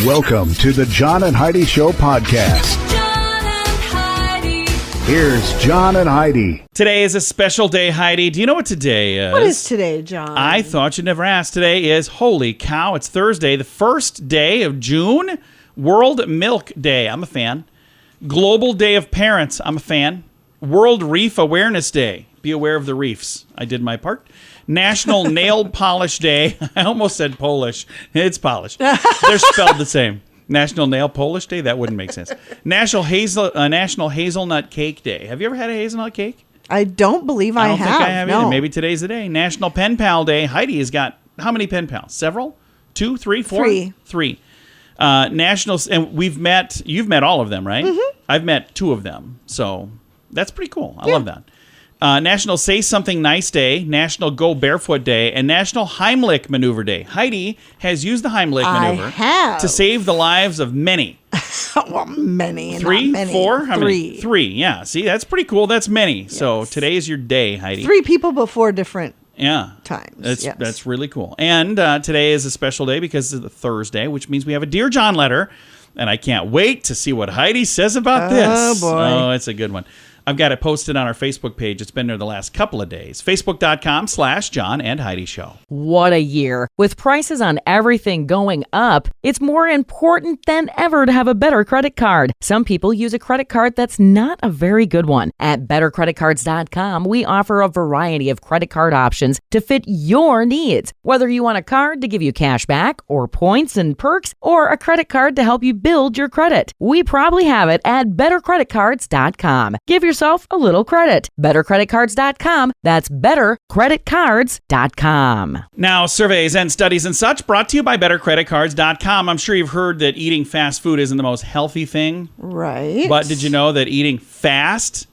Welcome to the John and Heidi Show podcast. John and Heidi. Here's John and Heidi. Today is a special day, Heidi. Do you know what today is? What is today, John? I thought you'd never ask. Today is, holy cow, it's Thursday, the first day of June. World Milk Day. I'm a fan. Global Day of Parents. I'm a fan. World Reef Awareness Day. Be aware of the reefs. I did my part. National Nail Polish Day. I almost said Polish. It's Polish. They're spelled the same. National Nail Polish Day? That wouldn't make sense. National Hazelnut Cake Day. Have you ever had a hazelnut cake? I don't believe I don't have. think I have no. either. Maybe today's the day. National Pen Pal Day. Heidi has got how many pen pals? Several? 2, 3, 4? Three. National, and you've met all of them, right? Mm-hmm. I've met 2 of them. So that's pretty cool. I love that. National Say Something Nice Day, National Go Barefoot Day, and National Heimlich Maneuver Day. Heidi has used the Heimlich Maneuver to save the lives of many. Well, many. 3, not many. 4? How 3. many? 3, yeah. See, that's pretty cool. That's many. Yes. So today is your day, Heidi. 3 people before different times. That's really cool. And today is a special day because it's a Thursday, which means we have a Dear John letter. And I can't wait to see what Heidi says about this. Oh, boy. Oh, it's a good one. I've got it posted on our Facebook page. It's been there the last couple of days. Facebook.com/John and Heidi Show. What a year. With prices on everything going up, it's more important than ever to have a better credit card. Some people use a credit card that's not a very good one. At bettercreditcards.com, we offer a variety of credit card options to fit your needs. Whether you want a card to give you cash back or points and perks, or a credit card to help you build your credit, we probably have it at bettercreditcards.com. Give yourself a little credit. Bettercreditcards.com. That's bettercreditcards.com. Now, surveys and studies and such brought to you by bettercreditcards.com. I'm sure you've heard that eating fast food isn't the most healthy thing. Right. But did you know that eating fast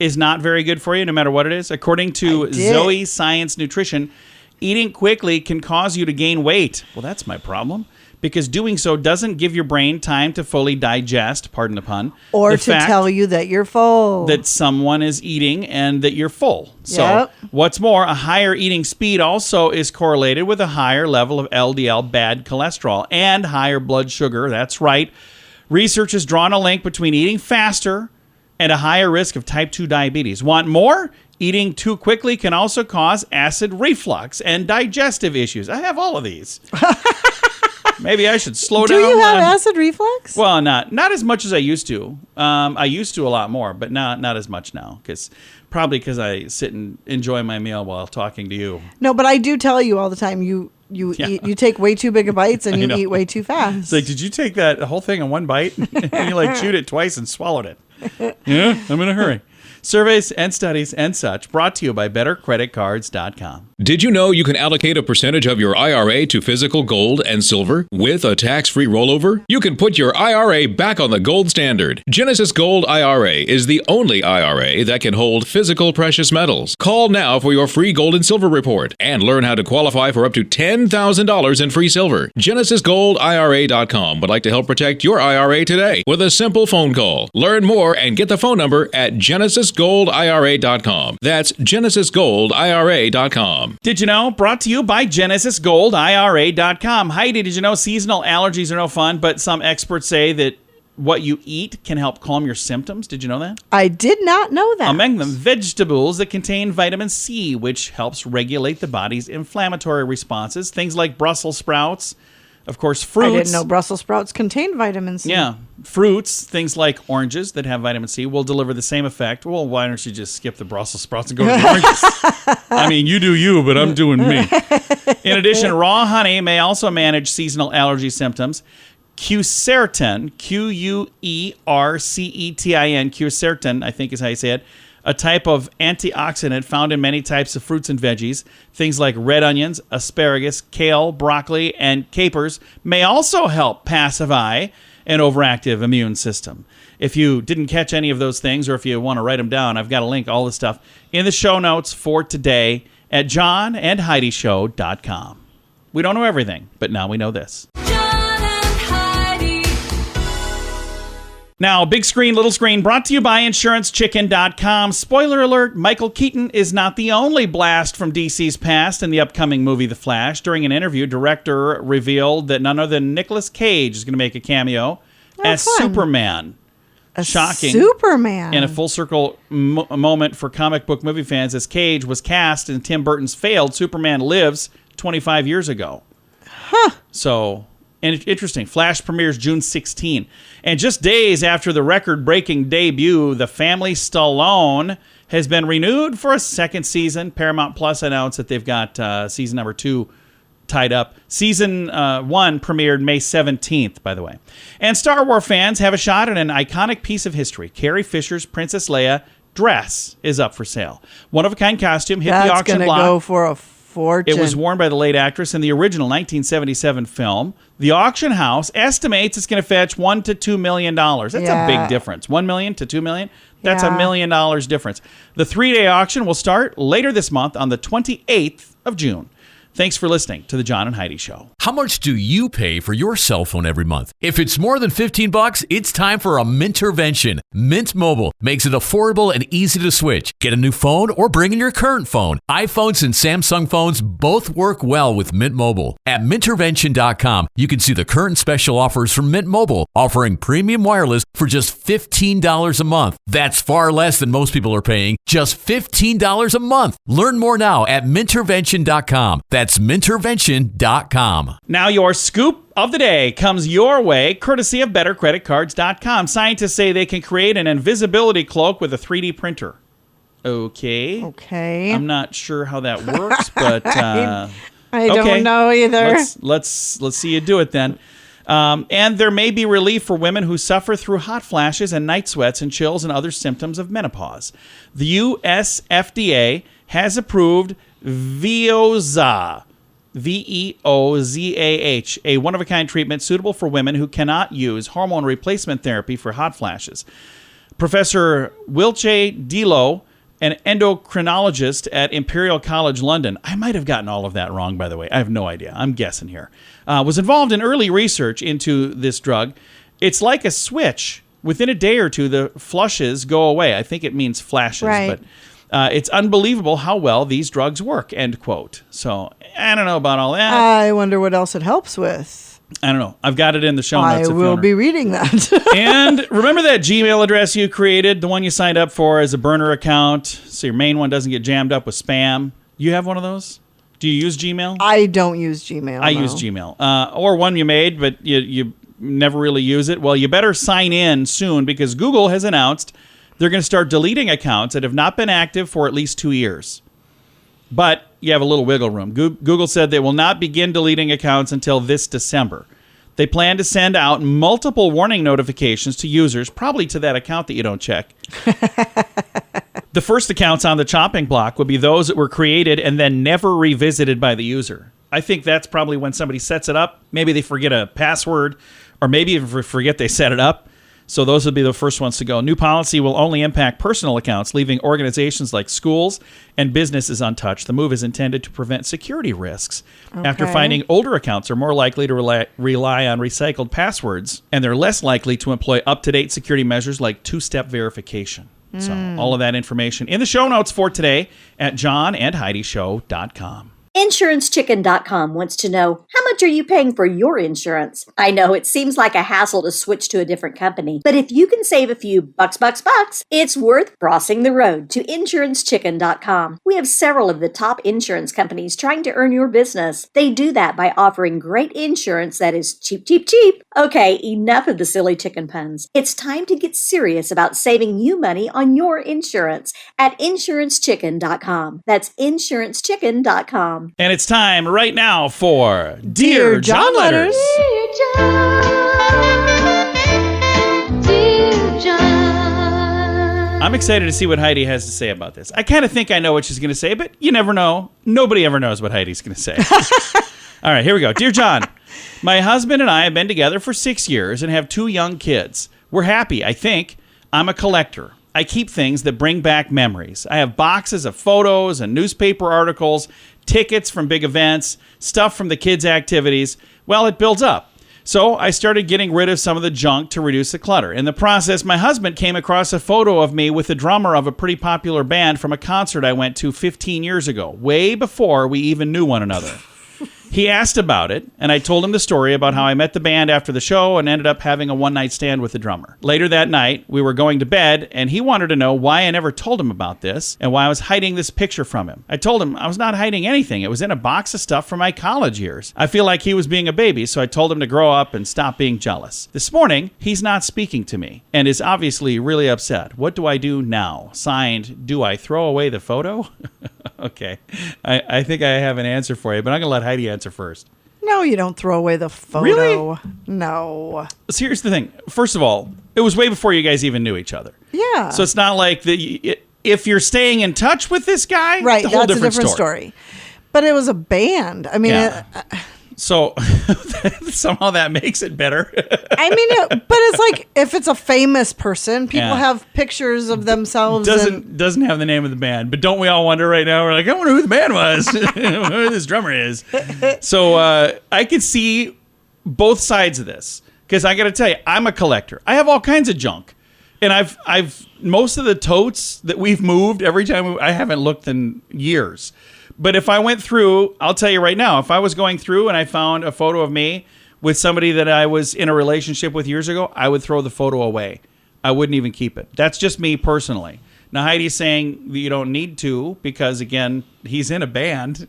is not very good for you, no matter what it is? According to Zoe Science Nutrition, eating quickly can cause you to gain weight. Well, that's my problem. Because doing so doesn't give your brain time to fully digest, pardon the pun. Or to tell you that you're full. That someone is eating and that you're full. So what's more, a higher eating speed also is correlated with a higher level of LDL bad cholesterol and higher blood sugar. That's right. Research has drawn a link between eating faster and a higher risk of type 2 diabetes. Want more? Eating too quickly can also cause acid reflux and digestive issues. I have all of these. Maybe I should slow down. Do you have acid reflux? Well, not as much as I used to. I used to a lot more, but not as much now. Probably because I sit and enjoy my meal while talking to you. No, but I do tell you all the time, you take way too big of bites and you eat way too fast. It's like, did you take that whole thing in one bite? And you chewed it twice and swallowed it. Yeah, I'm in a hurry. Surveys and studies and such brought to you by bettercreditcards.com. Did you know you can allocate a percentage of your IRA to physical gold and silver with a tax-free rollover? You can put your IRA back on the gold standard. Genesis Gold IRA is the only IRA that can hold physical precious metals. Call now for your free gold and silver report and learn how to qualify for up to $10,000 in free silver. GenesisGoldIRA.com would like to help protect your IRA today with a simple phone call. Learn more and get the phone number at GenesisGoldIRA.com. That's GenesisGoldIRA.com. Did you know? Brought to you by GenesisGoldIRA.com. Heidi, did you know seasonal allergies are no fun, but some experts say that what you eat can help calm your symptoms? Did you know that? I did not know that. Among them, vegetables that contain vitamin C, which helps regulate the body's inflammatory responses. Things like Brussels sprouts. Of course, fruits. I didn't know Brussels sprouts contained vitamin C. Yeah. Fruits, things like oranges that have vitamin C, will deliver the same effect. Well, why don't you just skip the Brussels sprouts and go to the oranges? I mean, you do you, but I'm doing me. In addition, raw honey may also manage seasonal allergy symptoms. Quercetin, Quercetin, quercetin, I think is how you say it, a type of antioxidant found in many types of fruits and veggies. Things like red onions, asparagus, kale, broccoli, and capers may also help pacify an overactive immune system. If you didn't catch any of those things, or if you want to write them down, I've got a link, all this stuff, in the show notes for today at johnandheidishow.com. We don't know everything, but now we know this. Now, big screen, little screen, brought to you by InsuranceChicken.com. Spoiler alert, Michael Keaton is not the only blast from DC's past in the upcoming movie The Flash. During an interview, director revealed that none other than Nicolas Cage is going to make a cameo as fun. Superman. Shocking. Superman. In a full circle moment for comic book movie fans, as Cage was cast in Tim Burton's failed Superman Lives 25 years ago. So, and interesting. Flash premieres June 16. And just days after the record-breaking debut, The Family Stallone has been renewed for a second season. Paramount Plus announced that they've got season number 2 tied up. Season 1 premiered May 17th, by the way. And Star Wars fans have a shot at an iconic piece of history. Carrie Fisher's Princess Leia dress is up for sale. One-of-a-kind costume hit the auction block. That's going to go for a fortune. It was worn by the late actress in the original 1977 film. The auction house estimates it's going to fetch $1 to $2 million. That's a big difference. $1 million to $2 million. That's $1 million difference. The 3-day auction will start later this month on the 28th of June. Thanks for listening to The John and Heidi Show. How much do you pay for your cell phone every month? If it's more than $15, it's time for a Mintervention. Mint Mobile makes it affordable and easy to switch. Get a new phone or bring in your current phone. iPhones and Samsung phones both work well with Mint Mobile. At Mintervention.com, you can see the current special offers from Mint Mobile, offering premium wireless for just $15 a month. That's far less than most people are paying, just $15 a month. Learn more now at Mintervention.com. That's Mintervention.com. Now your scoop of the day comes your way, courtesy of BetterCreditCards.com. Scientists say they can create an invisibility cloak with a 3D printer. Okay. I'm not sure how that works, but I don't know either. Let's see you do it then. And there may be relief for women who suffer through hot flashes and night sweats and chills and other symptoms of menopause. The U.S. FDA has approved Veozah, Veozah, a one-of-a-kind treatment suitable for women who cannot use hormone replacement therapy for hot flashes. Professor Wilche Dilo, an endocrinologist at Imperial College London, I might have gotten all of that wrong, by the way. I have no idea. I'm guessing here. Was involved in early research into this drug. It's like a switch. Within a day or two, the flushes go away. I think it means flashes, right. But it's unbelievable how well these drugs work, end quote. So I don't know about all that. I wonder what else it helps with. I don't know. I've got it in the show notes. I will be reading that. And remember that Gmail address you created, the one you signed up for as a burner account, so your main one doesn't get jammed up with spam? You have one of those? Do you use Gmail? I don't use Gmail. I use Gmail. Or one you made, but you never really use it. Well, you better sign in soon because Google has announced they're going to start deleting accounts that have not been active for at least 2 years. But you have a little wiggle room. Google said they will not begin deleting accounts until this December. They plan to send out multiple warning notifications to users, probably to that account that you don't check. The first accounts on the chopping block would be those that were created and then never revisited by the user. I think that's probably when somebody sets it up. Maybe they forget a password, or maybe even forget they set it up. So those would be the first ones to go. New policy will only impact personal accounts, leaving organizations like schools and businesses untouched. The move is intended to prevent security risks. Okay. After finding older accounts are more likely to rely on recycled passwords, and they're less likely to employ up-to-date security measures like two-step verification. So all of that information in the show notes for today at johnandheidishow.com. InsuranceChicken.com wants to know, how much are you paying for your insurance? I know it seems like a hassle to switch to a different company, but if you can save a few bucks, it's worth crossing the road to InsuranceChicken.com. We have several of the top insurance companies trying to earn your business. They do that by offering great insurance that is cheap. Okay, enough of the silly chicken puns. It's time to get serious about saving you money on your insurance at InsuranceChicken.com. That's InsuranceChicken.com. And it's time right now for Dear John Letters. Dear John, dear John. I'm excited to see what Heidi has to say about this. I kind of think I know what she's going to say, but you never know. Nobody ever knows what Heidi's going to say. All right, here we go. Dear John, my husband and I have been together for 6 years and have 2 young kids. We're happy, I think. I'm a collector. I keep things that bring back memories. I have boxes of photos and newspaper articles, tickets from big events, stuff from the kids' activities. Well, it builds up. So I started getting rid of some of the junk to reduce the clutter. In the process, my husband came across a photo of me with the drummer of a pretty popular band from a concert I went to 15 years ago, way before we even knew one another. He asked about it, and I told him the story about how I met the band after the show and ended up having a one-night stand with the drummer. Later that night, we were going to bed, and he wanted to know why I never told him about this and why I was hiding this picture from him. I told him I was not hiding anything. It was in a box of stuff from my college years. I feel like he was being a baby, so I told him to grow up and stop being jealous. This morning, he's not speaking to me and is obviously really upset. What do I do now? Signed, do I throw away the photo? Okay. I think I have an answer for you, but I'm going to let Heidi answer first. No, you don't throw away the photo. Really? No. So here's the thing. First of all, it was way before you guys even knew each other. Yeah. So it's not like if you're staying in touch with this guy, right, it's a whole that's different a different story. But it was a band. I mean, Yeah. So somehow that makes it better. I mean, but it's like if it's a famous person, people have pictures of themselves. Doesn't have the name of the band, but don't we all wonder right now? We're like, I wonder who the band was, who this drummer is. So I could see both sides of this because I got to tell you, I'm a collector. I have all kinds of junk, and I've most of the totes that we've moved every time I haven't looked in years. But if I went through, I'll tell you right now, if I was going through and I found a photo of me with somebody that I was in a relationship with years ago, I would throw the photo away. I wouldn't even keep it. That's just me personally. Now, Heidi's saying that you don't need to because, again, he's in a band.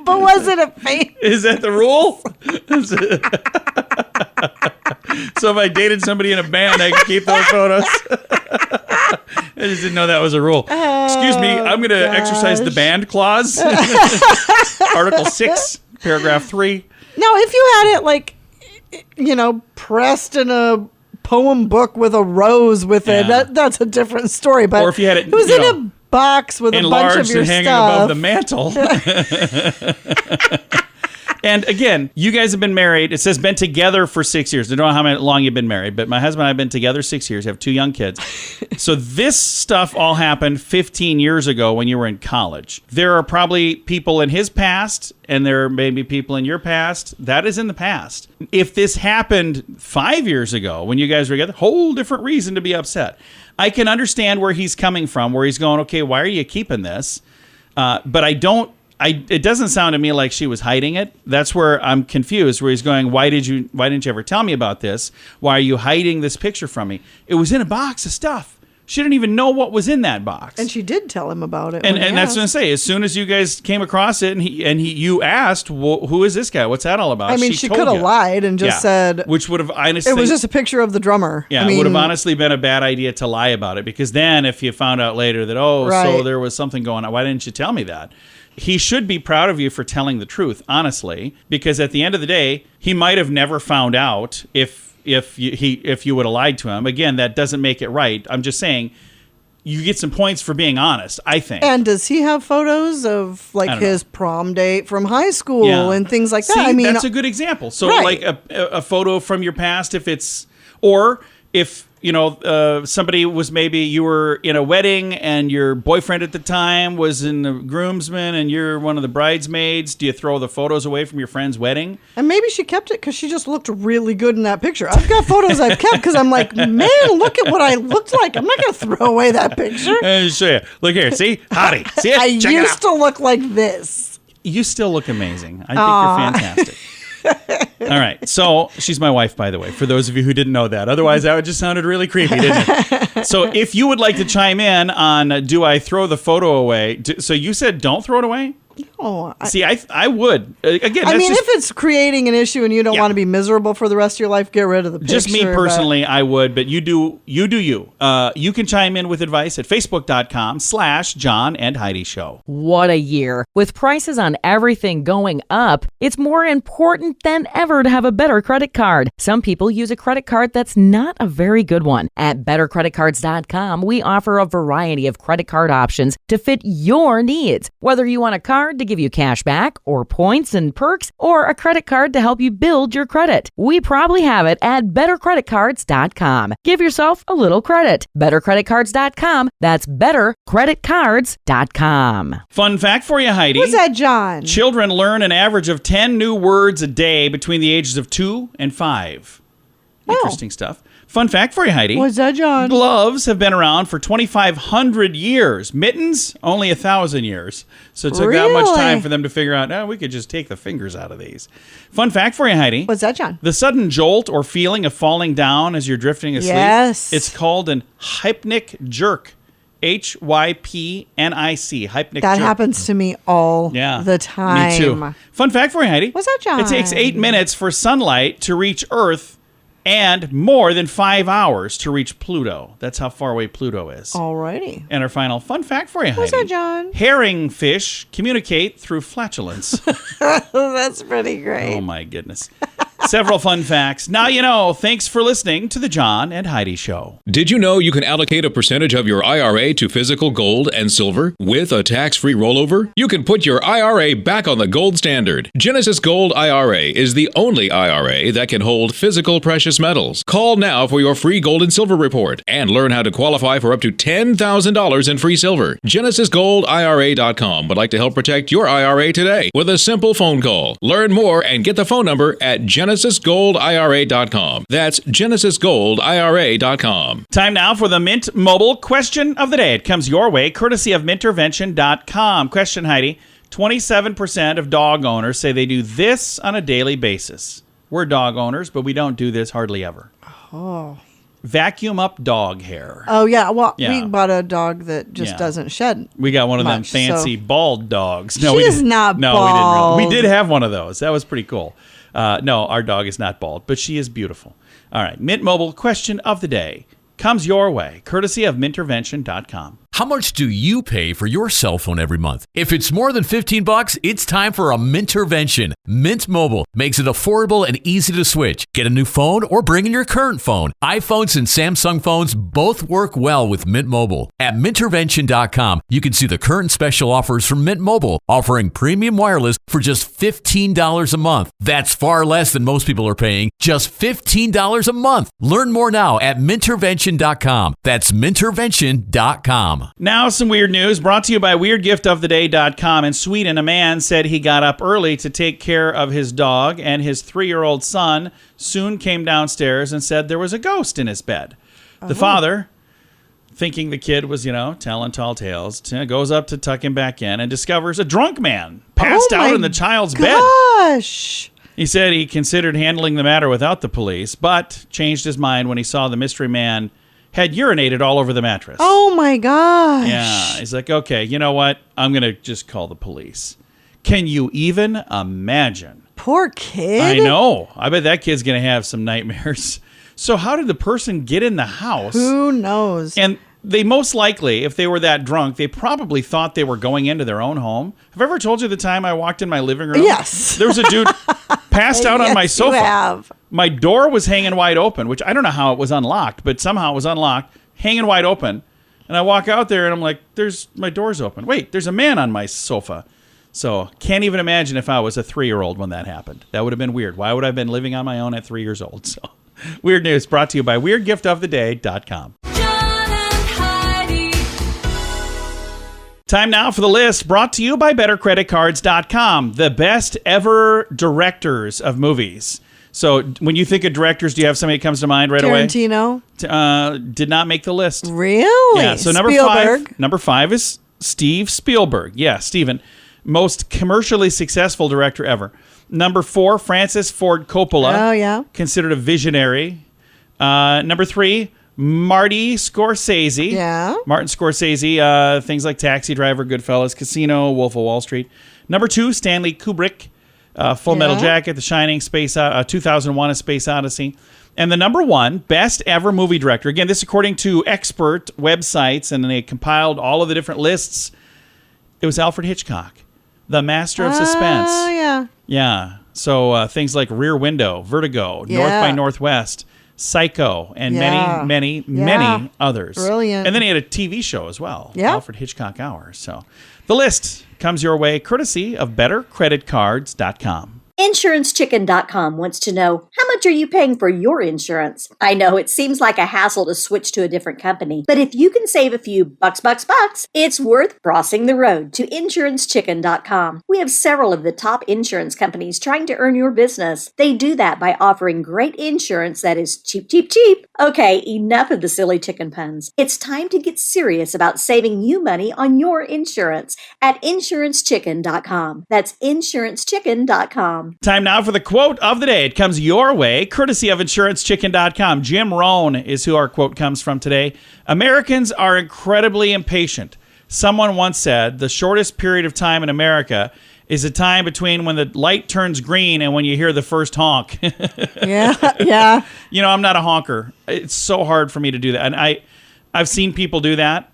But was it a fake? Is that the rule? So if I dated somebody in a band, I could keep those photos. I just didn't know that was a rule. Excuse me, I'm going to exercise the band clause. Article 6, paragraph 3. Now, if you had it like, pressed in a poem book with a rose with it, that's a different story. But or if you had it, was in a box with a bunch of your and hanging stuff above the mantle. And again, you guys have been married. It says been together for 6 years. I don't know how long you've been married, but my husband and I have been together 6 years, have 2 young kids. So this stuff all happened 15 years ago when you were in college. There are probably people in his past, and there may be people in your past. That is in the past. If this happened 5 years ago when you guys were together, whole different reason to be upset. I can understand where he's coming from, where he's going, okay, why are you keeping this? But it doesn't sound to me like she was hiding it. That's where I'm confused, where he's going, why didn't you ever tell me about this? Why are you hiding this picture from me? It was in a box of stuff. She didn't even know what was in that box. And she did tell him about it. And that's what I'm saying. As soon as you guys came across it you asked, well, who is this guy? What's that all about? I mean, she could have lied and just said, which would have honestly, it was just a picture of the drummer. Yeah, it would have honestly been a bad idea to lie about it, because then if you found out later that, so there was something going on, why didn't you tell me that? He should be proud of you for telling the truth, honestly, because at the end of the day, he might have never found out if you would have lied to him. Again, that doesn't make it right. I'm just saying, you get some points for being honest, I think. And does he have photos of his prom date from high school and things like that? I mean, that's a good example. So like a photo from your past, if it's, or if somebody was, maybe you were in a wedding and your boyfriend at the time was in the groomsman and you're one of the bridesmaids, do you throw the photos away from your friend's wedding? And maybe she kept it because she just looked really good in that picture. I've got photos I've kept because I'm like, man, look at what I looked like. I'm not going to throw away that picture. I'll show you. Look here. See? Hottie. See it? I Check used to look like this. You still look amazing. I think you're fantastic. All right. So she's my wife, by the way, for those of you who didn't know that. Otherwise, that would just sounded really creepy, didn't it? So if you would like to chime in on, do I throw the photo away? So you said don't throw it away? No. See, I would. Again, I mean, if it's creating an issue and you don't want to be miserable for the rest of your life, get rid of the picture. Just me personally, I would, but you do you. You can chime in with advice at facebook.com/John and Heidi Show. What a year. With prices on everything going up, it's more important than ever to have a better credit card. Some people use a credit card that's not a very good one. At bettercreditcards.com, we offer a variety of credit card options to fit your needs. Whether you want a card to give you cash back or points and perks or a credit card to help you build your credit. We probably have it at bettercreditcards.com. Give yourself a little credit. Bettercreditcards.com. That's bettercreditcards.com. Fun fact for you, Heidi. What's that, John? Children learn an average of 10 new words a day between the ages of 2 and 5. Interesting stuff. Fun fact for you, Heidi. What's that, John? Gloves have been around for 2,500 years. Mittens, only 1,000 years. So it took that much time for them to figure out, we could just take the fingers out of these. Fun fact for you, Heidi. What's that, John? The sudden jolt or feeling of falling down as you're drifting asleep. Yes. It's called an hypnic jerk. Hypnic. Hypnic That jerk. happens to me all the time. Me too. Fun fact for you, Heidi. What's that, John? It takes 8 minutes for sunlight to reach Earth and more than 5 hours to reach Pluto. That's how far away Pluto is. Alrighty. And our final fun fact for you, What's Heidi. that, John? Herring fish communicate through flatulence. That's pretty great. Oh, my goodness. Several fun facts. Now you know. Thanks for listening to the John and Heidi Show. Did you know you can allocate a percentage of your IRA to physical gold and silver with a tax-free rollover? You can put your IRA back on the gold standard. Genesis Gold IRA is the only IRA that can hold physical precious metals. Call now for your free gold and silver report and learn how to qualify for up to $10,000 in free silver. GenesisGoldIRA.com would like to help protect your IRA today with a simple phone call. Learn more and get the phone number at GenesisGoldIRA.com. That's GenesisGoldIRA.com. Time now for the Mint Mobile question of the day. It comes your way, courtesy of Mintervention.com. Question, Heidi. 27% of dog owners say they do this on a daily basis. We're dog owners, but we don't do this hardly ever. Oh. Vacuum up dog hair. Oh, yeah. Well, Yeah. we bought a dog that just doesn't shed. We got one of them much, fancy so- bald dogs. She we is didn't- not no, bald. We did have one of those. That was pretty cool. No, our dog is not bald, but she is beautiful. All right. Mint Mobile question of the day comes your way, courtesy of Mintervention.com. How much do you pay for your cell phone every month? If it's more than $15, it's time for a Mintervention. Mint Mobile makes it affordable and easy to switch. Get a new phone or bring in your current phone. iPhones and Samsung phones both work well with Mint Mobile. At Mintervention.com, you can see the current special offers from Mint Mobile, offering premium wireless for just $15 a month. That's far less than most people are paying, just $15 a month. Learn more now at Mintervention.com. That's Mintervention.com. Now, some weird news brought to you by WeirdGiftOfTheDay.com. In Sweden, a man said he got up early to take care of his dog, and his 3-year-old son soon came downstairs and said there was a ghost in his bed. The father, thinking the kid was, telling tall tales, goes up to tuck him back in and discovers a drunk man passed out in the child's bed. Gosh. He said he considered handling the matter without the police, but changed his mind when he saw the mystery man had urinated all over the mattress. Oh, my gosh. Yeah. He's like, okay, you know what? I'm going to just call the police. Can you even imagine? Poor kid. I know. I bet that kid's going to have some nightmares. So how did the person get in the house? Who knows? And they most likely, if they were that drunk, they probably thought they were going into their own home. Have I ever told you the time I walked in my living room? Yes. There was a dude passed out on my Yes, sofa. you have. My door was hanging wide open, which I don't know how it was unlocked, but somehow it was unlocked, hanging wide open. And I walk out there and I'm like, my door's open. Wait, there's a man on my sofa. So can't even imagine if I was a 3-year-old when that happened. That would have been weird. Why would I have been living on my own at 3 years old? So weird news brought to you by WeirdGiftOfTheDay.com. Time now for the list brought to you by BetterCreditCards.com, the best ever directors of movies. So when you think of directors, do you have somebody that comes to mind right away? Tarantino. Did not make the list. Really? Yeah, so Spielberg. number five is Steve Spielberg. Yeah, Steven. Most commercially successful director ever. Number 4, Francis Ford Coppola. Oh, yeah. Considered a visionary. Number 3, Marty Scorsese. Yeah. Martin Scorsese, things like Taxi Driver, Goodfellas, Casino, Wolf of Wall Street. Number 2, Stanley Kubrick, Full Metal Jacket, The Shining, 2001, A Space Odyssey. And the number 1 best ever movie director, again, this according to expert websites, and they compiled all of the different lists. It was Alfred Hitchcock, the master of suspense. Oh, yeah. Yeah. So things like Rear Window, Vertigo, Yeah. North by Northwest, Psycho, and Yeah. many others. Brilliant. And then he had a TV show as well, Yeah. Alfred Hitchcock Hours. So the list comes your way courtesy of bettercreditcards.com. InsuranceChicken.com wants to know, how much are you paying for your insurance? I know it seems like a hassle to switch to a different company, but if you can save a few bucks, it's worth crossing the road to InsuranceChicken.com. We have several of the top insurance companies trying to earn your business. They do that by offering great insurance that is cheap. Okay, enough of the silly chicken puns. It's time to get serious about saving you money on your insurance at InsuranceChicken.com. That's InsuranceChicken.com. Time now for the quote of the day. It comes your way, courtesy of InsuranceChicken.com. Jim Rohn is who our quote comes from today. Americans are incredibly impatient. Someone once said the shortest period of time in America is the time between when the light turns green and when you hear the first honk. Yeah. You know, I'm not a honker. It's so hard for me to do that. And I've seen people do that.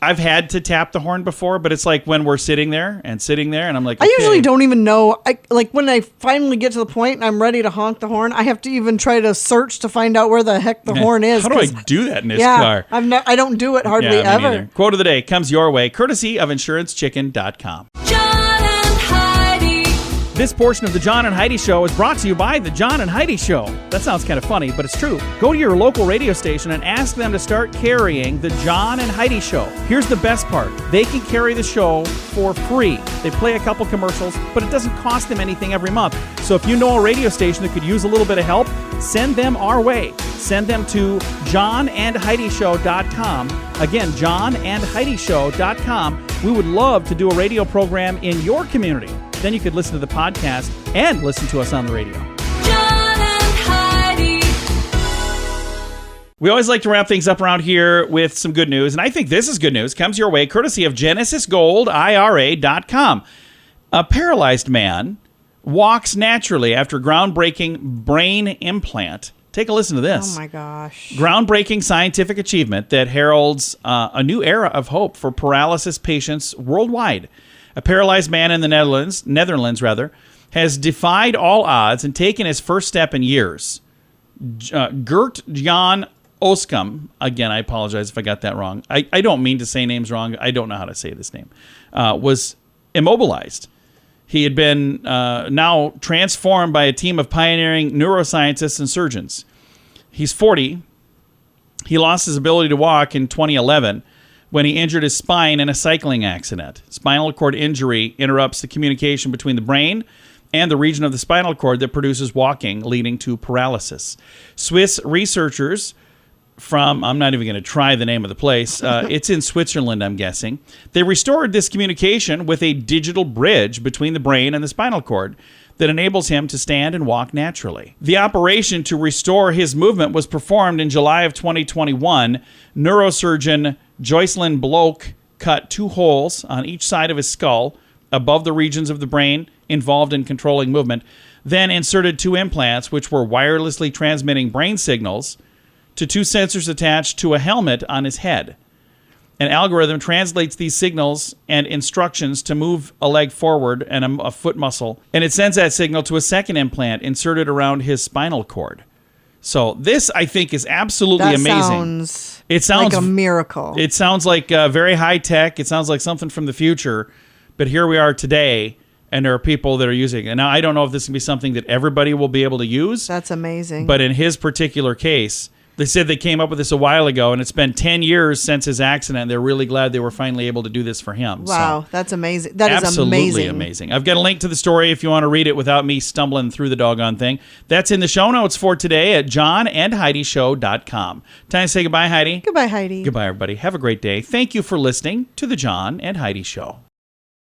I've had to tap the horn before, but it's like when we're sitting there, and I'm like, okay. I usually don't even know. Like when I finally get to the point and I'm ready to honk the horn, I have to even try to search to find out where the heck the horn is. How do I do that in this car? I don't do it hardly me ever. neither. Quote of the day comes your way, courtesy of InsuranceChicken.com. This portion of the John and Heidi Show is brought to you by the John and Heidi Show. That sounds kind of funny, but it's true. Go to your local radio station and ask them to start carrying the John and Heidi Show. Here's the best part. They can carry the show for free. They play a couple commercials, but it doesn't cost them anything every month. So if you know a radio station that could use a little bit of help, send them our way. Send them to johnandheidishow.com. Again, johnandheidishow.com. We would love to do a radio program in your community. Then you could listen to the podcast and listen to us on the radio. John and Heidi. We always like to wrap things up around here with some good news, and I think this is good news. Comes your way courtesy of GenesisGoldIRA.com. A paralyzed man walks naturally after groundbreaking brain implant. Take a listen to this. Oh my gosh. Groundbreaking scientific achievement that heralds a new era of hope for paralysis patients worldwide. A paralyzed man in the Netherlands, has defied all odds and taken his first step in years. Dear-jon Oskam, again, I apologize if I got that wrong. I don't mean to say names wrong. I don't know how to say this name. Was immobilized. He had been now transformed by a team of pioneering neuroscientists and surgeons. He's 40. He lost his ability to walk in 2011 when he injured his spine in a cycling accident. Spinal cord injury interrupts the communication between the brain and the region of the spinal cord that produces walking, leading to paralysis. Swiss researchers from, I'm not even going to try the name of the place, it's in Switzerland, I'm guessing. They restored this communication with a digital bridge between the brain and the spinal cord that enables him to stand and walk naturally. The operation to restore his movement was performed in July of 2021. Neurosurgeon Joycelyn Bloch cut 2 holes on each side of his skull above the regions of the brain involved in controlling movement, then inserted 2 implants which were wirelessly transmitting brain signals to 2 sensors attached to a helmet on his head. An algorithm translates these signals and instructions to move a leg forward and a foot muscle, and it sends that signal to a second implant inserted around his spinal cord. So this, I think, is absolutely amazing. It sounds like a miracle. It sounds like very high tech. It sounds like something from the future. But here we are today, and there are people that are using it. And now I don't know if this can be something that everybody will be able to use. That's amazing. But in his particular case, they said they came up with this a while ago, and it's been 10 years since his accident. They're really glad they were finally able to do this for him. Wow, that's amazing. That is absolutely amazing. I've got a link to the story if you want to read it without me stumbling through the doggone thing. That's in the show notes for today at johnandheidishow.com. Time to say goodbye, Heidi. Goodbye, Heidi. Goodbye, everybody. Have a great day. Thank you for listening to the John and Heidi Show.